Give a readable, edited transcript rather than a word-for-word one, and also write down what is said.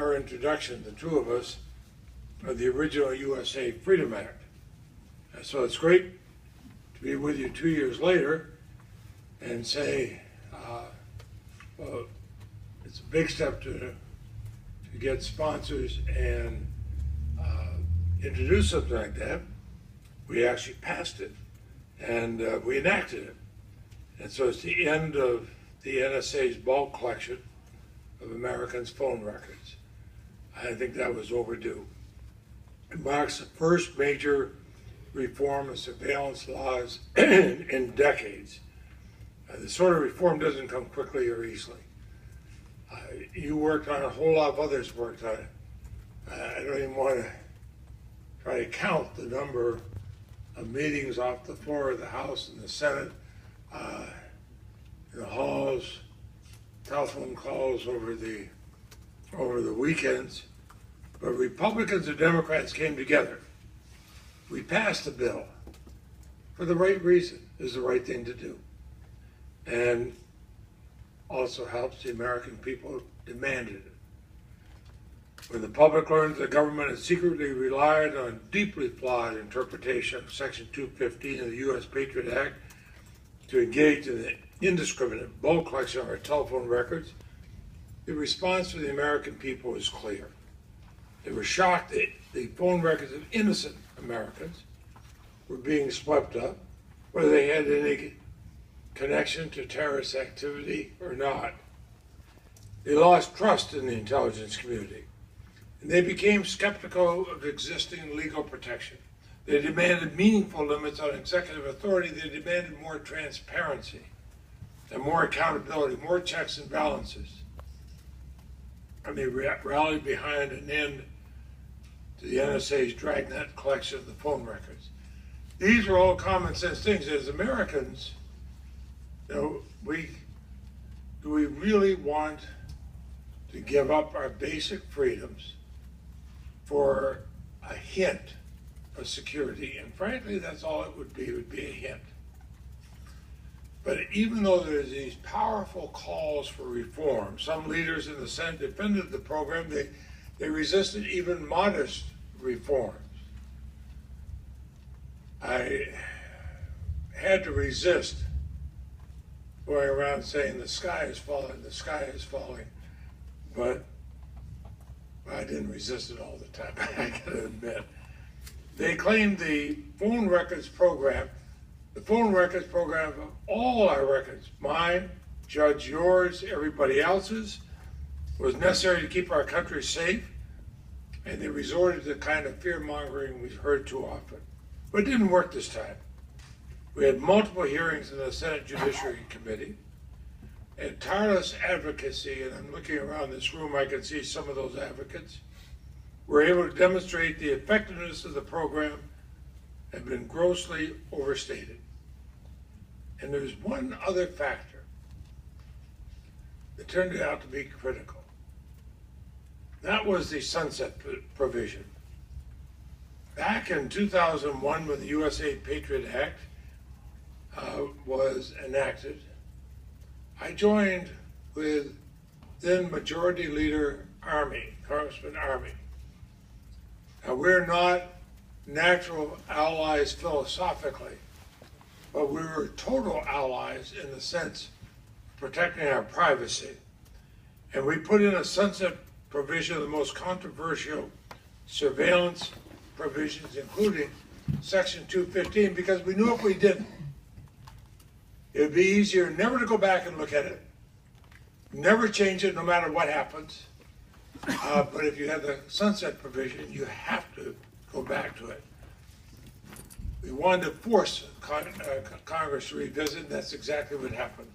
our introduction, the two of us, of the original USA Freedom Act. And so it's great to be with you 2 years later and say, well, it's a big step to get sponsors and introduce something like that. We actually passed it and we enacted it. And so it's the end of the NSA's bulk collection of Americans' phone records. I think that was overdue. It marks the first major reform of surveillance laws in decades. This sort of reform doesn't come quickly or easily. You worked on it, a whole lot of others worked on it. I don't even want to try to count the number of meetings off the floor of the House and the Senate, in the halls, telephone calls over the weekends. But Republicans and Democrats came together. We passed the bill for the right reason. It was the right thing to do. And also helps the American people demanded it. When the public learned the government had secretly relied on deeply flawed interpretation of Section 215 of the U.S. Patriot Act to engage in the indiscriminate bulk collection of our telephone records, the response from the American people was clear. They were shocked that the phone records of innocent Americans were being swept up, whether they had any connection to terrorist activity or not. They lost trust in the intelligence community, and they became skeptical of existing legal protection. They demanded meaningful limits on executive authority. They demanded more transparency and more accountability, more checks and balances. And they rallied behind an end to the NSA's dragnet collection of the phone records. These are all common sense things. As Americans, do we really want to give up our basic freedoms for a hint of security? And frankly, that's all it would be a hint. But even though there's these powerful calls for reform, some leaders in the Senate defended the program. They resisted even modest reforms. I had to resist going around saying the sky is falling, the sky is falling, but I didn't resist it all the time, I gotta admit. They claimed the phone records program of all our records, mine, Judge, yours, everybody else's, was necessary to keep our country safe, and they resorted to the kind of fear-mongering we've heard too often. But it didn't work this time. We had multiple hearings in the Senate Judiciary Committee, and tireless advocacy, and I'm looking around this room, I can see some of those advocates, were able to demonstrate the effectiveness of the program had been grossly overstated. And there's one other factor that turned out to be critical. That was the sunset provision. Back in 2001, when the USA Patriot Act was enacted, I joined with then Majority Leader Congressman Army. Now, we're not natural allies philosophically, but we were total allies in the sense of protecting our privacy. And we put in a sunset provision of the most controversial surveillance provisions, including Section 215, because we knew if we didn't, it would be easier never to go back and look at it, never change it no matter what happens. But if you have the sunset provision, you have to go back to it. We wanted to force Congress to revisit, and that's exactly what happened.